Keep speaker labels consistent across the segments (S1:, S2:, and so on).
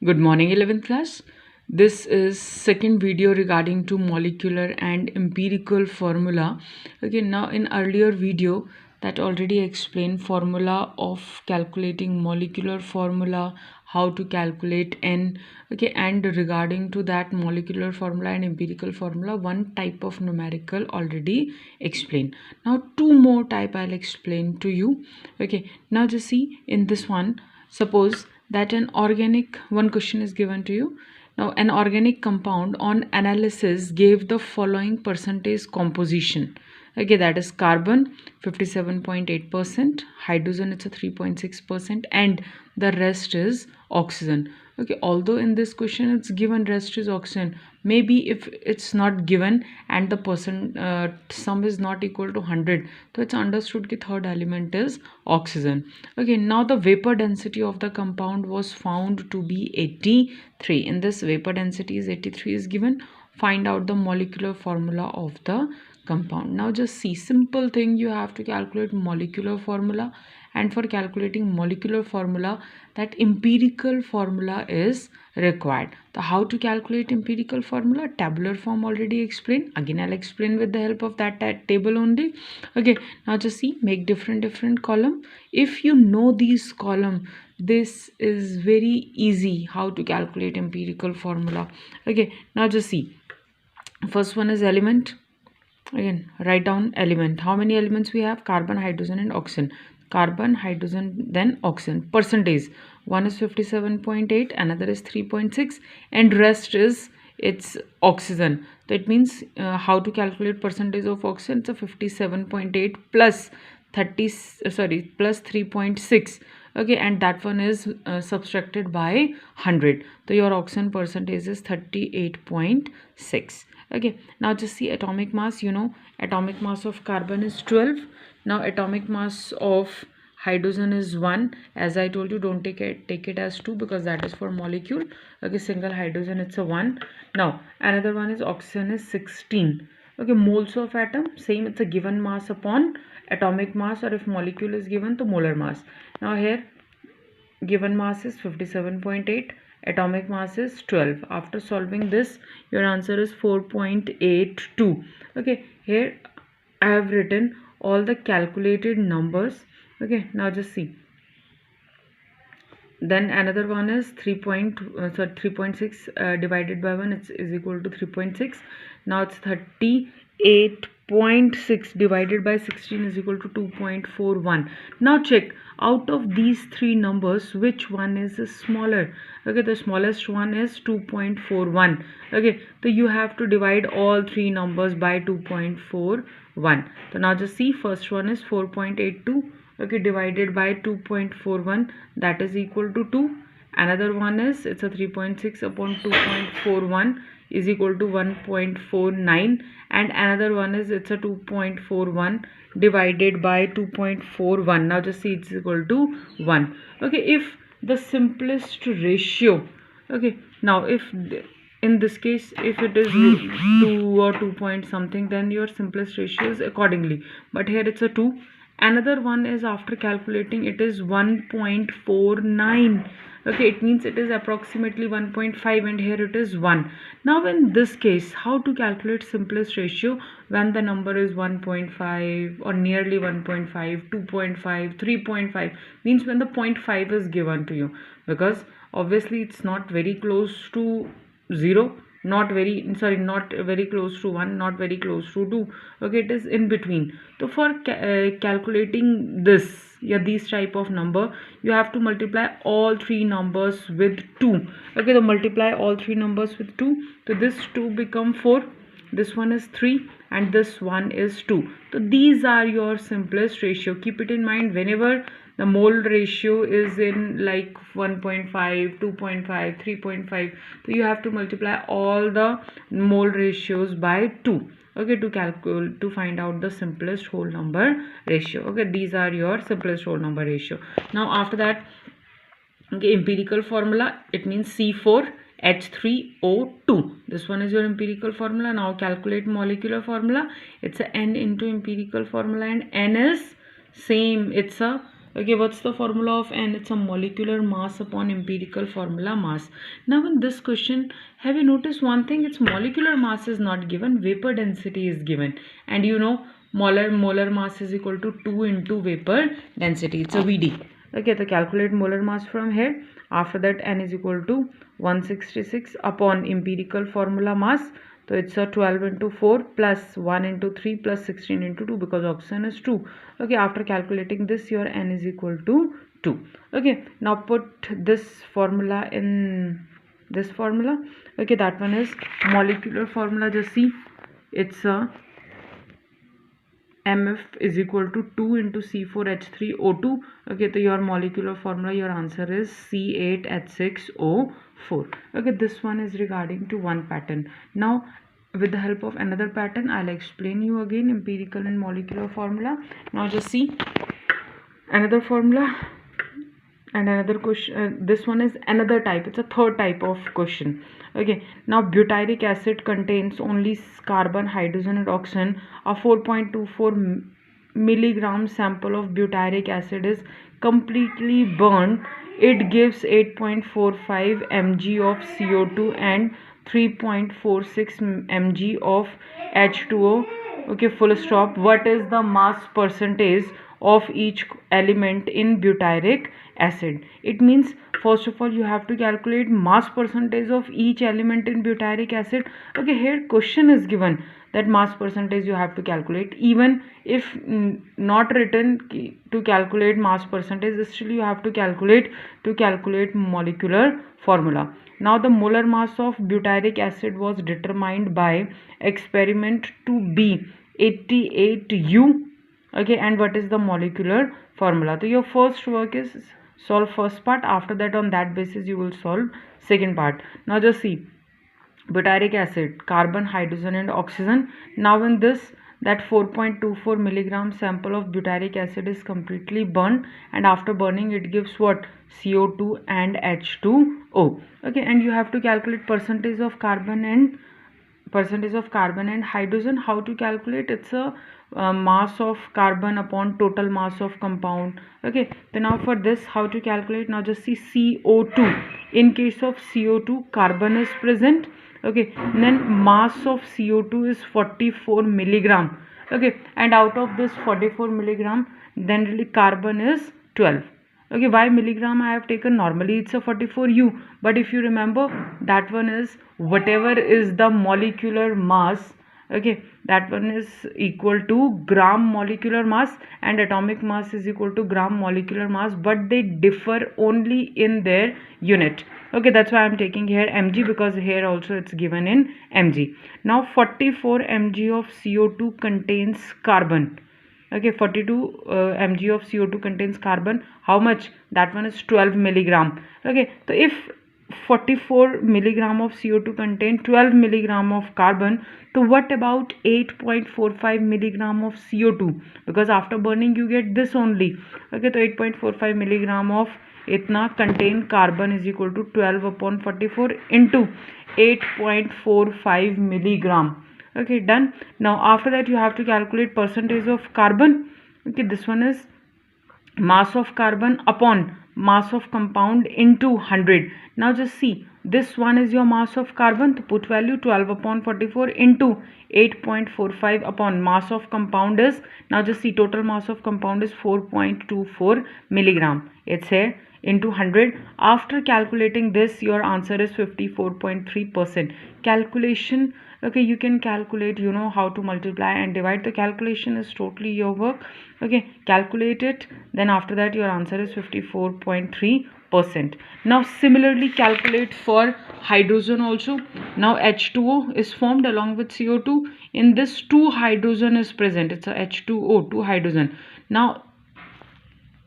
S1: Good morning 11th class. This is second video regarding to molecular and empirical formula. Okay, now in earlier video that already explained formula of calculating molecular formula, how to calculate N. Okay, and regarding to that molecular formula and empirical formula, one type of numerical already explained. Now two more type I'll explain to you. Okay, now just see in this one, suppose that one question is given to you. Now an organic compound on analysis gave the following percentage composition. Okay, that is carbon 57.8%, hydrogen it's a 3.6%, and the rest is oxygen. Okay, although in this question it's given rest is oxygen, maybe if it's not given and the sum is not equal to 100, so it's understood that third element is oxygen. Okay, now the vapor density of the compound was found to be 83. In this vapor density is 83 is given. Find out the molecular formula of the compound. Now just see, simple thing, you have to calculate molecular formula, and for calculating molecular formula that empirical formula is required. So how to calculate empirical formula? Tabular form already explained. Again I'll explain with the help of that table only. Okay, now just see, make different column. If you know these column, this is very easy how to calculate empirical formula. Okay, now just see, first one is element. Again write down element. How many elements we have? Carbon, hydrogen and oxygen. Carbon, hydrogen, then oxygen. Percentage, one is 57.8, another is 3.6, and rest is it's oxygen. That means how to calculate percentage of oxygen? It's a 57.8 plus 3.6. Okay, and that one is subtracted by 100, so your oxygen percentage is 38.6. Okay, now just see atomic mass. Atomic mass of carbon is 12. Now atomic mass of hydrogen is 1. As I told you, don't take it as 2 because that is for molecule. Okay, single hydrogen it's a 1. Now another one is oxygen is 16. Okay, moles of atom, same, it's a given mass upon atomic mass, or if molecule is given to molar mass. Now here given mass is 57.8, atomic mass is 12. After solving this, your answer is 4.82. Okay, here I have written all the calculated numbers. Okay, now just see. Then another one is 3.6 divided by 1 is equal to 3.6. Now it's 38.6 divided by 16 is equal to 2.41. Now check, out of these three numbers which one is smaller. Okay, the smallest one is 2.41. Okay, so you have to divide all three numbers by 2.41. So now just see, first one is 4.82. Okay, divided by 2.41, that is equal to 2. Another one is, it's a 3.6 upon 2.41 is equal to 1.49, and another one is, it's a 2.41 divided by 2.41. now just see, it's equal to 1. Okay, if the simplest ratio, okay, now if in this case if it is 2 or 2 point something, then your simplest ratio is accordingly, but here it's a 2. Another one is, after calculating, it is 1.49. Okay, it means it is approximately 1.5, and here it is 1. Now in this case, how to calculate simplest ratio when the number is 1.5 or nearly 1.5, 2.5, 3.5, means when the 0.5 is given to you, because obviously it's not very close to 0, not very close to 1, not very close to 2. Okay, it is in between. So for calculating this, these type of number, you have to multiply all three numbers with 2. Okay, so multiply all three numbers with 2, so this 2 become 4, this one is 3, and this one is 2. So these are your simplest ratio. Keep it in mind, whenever the mole ratio is in like 1.5, 2.5, 3.5, so you have to multiply all the mole ratios by 2. Okay, to find out the simplest whole number ratio. Okay, these are your simplest whole number ratio. Now after that, okay, empirical formula, it means C4H3O2. This one is your empirical formula. Now calculate molecular formula. It's a N into empirical formula, and N is same, it's a Okay, what's the formula of N? It's a molecular mass upon empirical formula mass. Now in this question, have you noticed one thing? Its molecular mass is not given, vapor density is given. And you know, molar mass is equal to 2 into vapor density. It's a VD. Okay, so calculate molar mass from here. After that, N is equal to 166 upon empirical formula mass. So it's a 12 into 4 plus 1 into 3 plus 16 into 2 because oxygen is 2. Okay, after calculating this, your N is equal to 2. Okay, now put this formula in this formula. Okay, that one is molecular formula. Just see, it's a MF is equal to 2 into C4H3O2. Okay, so your molecular formula, your answer is C8H6O4. Okay, this one is regarding to one pattern. Now, with the help of another pattern, I'll explain you again empirical and molecular formula. Now, just see another formula and another question. This one is another type. It's a third type of question. Okay, now butyric acid contains only carbon, hydrogen and oxygen. A 4.24 milligram sample of butyric acid is completely burned. It gives 8.45 mg of CO2 and 3.46 mg of H2O. Okay, full stop. What is the mass percentage of each element in butyric acid? It means first of all you have to calculate mass percentage of each element in butyric acid. Okay, here question is given that mass percentage you have to calculate. Even if not written to calculate mass percentage, still you have to calculate molecular formula. Now the molar mass of butyric acid was determined by experiment to be 88U. Okay, and what is the molecular formula? So your first work is solve first part. After that, on that basis you will solve second part. Now just see, butyric acid, carbon, hydrogen and oxygen. Now in this, that 4.24 milligram sample of butyric acid is completely burned, and after burning it gives what? CO2 and H2O. Okay, and you have to calculate percentage of carbon and hydrogen. How to calculate? It's a mass of carbon upon total mass of compound. Okay, then now for this, how to calculate? Now just see CO2. In case of CO2, carbon is present. Okay, then mass of CO2 is 44 milligram. Okay, and out of this 44 milligram, then really carbon is 12. Okay, why milligram I have taken? Normally it's a 44U, but if you remember, that one is whatever is the molecular mass. Okay, that one is equal to gram molecular mass, and atomic mass is equal to gram molecular mass, but they differ only in their unit. Okay, that's why I'm taking here mg, because here also it's given in mg. Now 44 mg of CO2 contains carbon. Okay, 42 mg of CO2 contains carbon. How much? That one is 12 milligram. Okay, so if 44 milligram of CO2 contain 12 milligram of carbon, so what about 8.45 milligram of CO2? Because after burning you get this only. Okay, so 8.45 milligram of itna contain carbon is equal to 12 upon 44 into 8.45 milligram. Okay, done. Now after that you have to calculate percentage of carbon. Okay, this one is mass of carbon upon mass of compound into 100. Now just see, this one is your mass of carbon, to put value 12 upon 44 into 8.45 upon mass of compound is, now just see, total mass of compound is 4.24 milligram. It's here into 100. After calculating this, your answer is 54.3%. Calculation, okay, you can calculate, you know how to multiply and divide. The calculation is totally your work. Okay, calculate it, then after that your answer is 54.3%. now similarly calculate for hydrogen also. Now H2O is formed along with CO2. In this 2 hydrogen is present. It's a H2O, 2 hydrogen. Now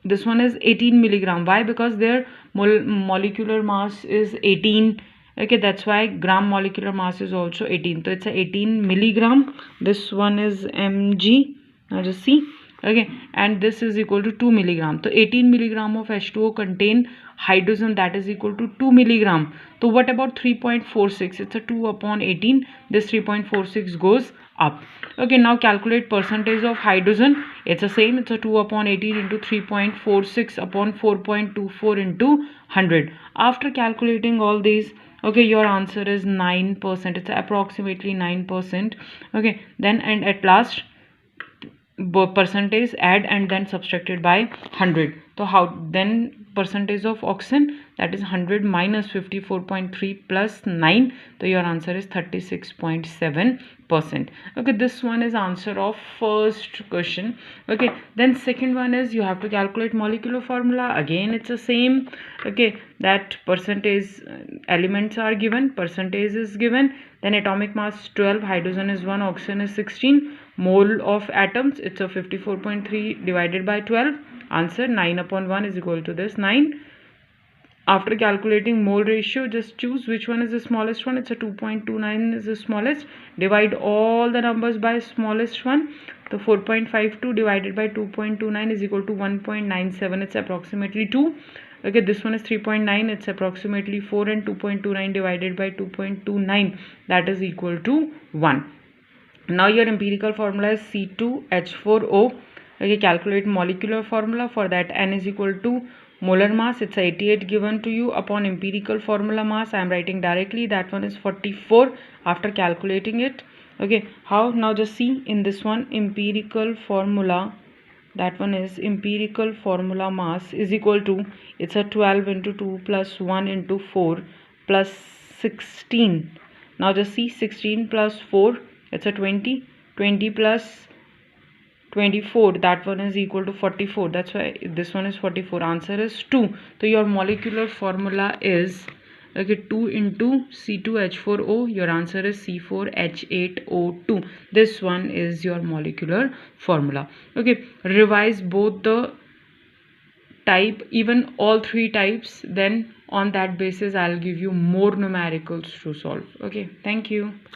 S1: this one is 18 milligram. Why? Because their molecular mass is 18. Okay, that's why gram molecular mass is also 18. So it's a 18 milligram. This one is mg. Now just see. Okay, and this is equal to 2 milligram. So 18 milligram of H2O contain hydrogen, that is equal to 2 milligram. So what about 3.46? It's a 2 upon 18. This 3.46 goes up. Okay, now calculate percentage of hydrogen. It's the same. It's a 2 upon 18 into 3.46 upon 4.24 into 100. After calculating all these, okay, your answer is 9%. It's approximately 9%. Okay, then and at last percentage add and then subtracted by 100. So how then percentage of oxygen, that is 100 minus 54.3 plus 9. So your answer is 36.7%. okay, this one is answer of first question. Okay, then second one is you have to calculate molecular formula. Again it's the same. Okay, that percentage elements are given, percentage is given, then atomic mass 12, hydrogen is 1, oxygen is 16, mole of atoms, it's a 54.3 divided by 12. Answer 9 upon 1 is equal to this 9. After calculating mole ratio, just choose which one is the smallest one. It's a 2.29 is the smallest. Divide all the numbers by smallest one. So 4.52 divided by 2.29 is equal to 1.97. It's approximately 2. Okay, this one is 3.9. It's approximately 4, and 2.29 divided by 2.29, that is equal to 1. Now your empirical formula is C2H4O. Okay, calculate molecular formula. For that, N is equal to molar mass, it's 88 given to you, upon empirical formula mass I am writing directly, that one is 44 after calculating it. Okay, how? Now just see in this one, empirical formula, that one is empirical formula mass is equal to, it's a 12 into 2 plus 1 into 4 plus 16. Now just see, 16 plus 4, it's a 20, 20 plus 24, that one is equal to 44. That's why this one is 44. Answer is 2. So your molecular formula is, okay, 2 into C2H4O. Your answer is C4H8O2. This one is your molecular formula. Okay, revise both the type, even all three types, then on that basis I'll give you more numericals to solve. Okay, thank you.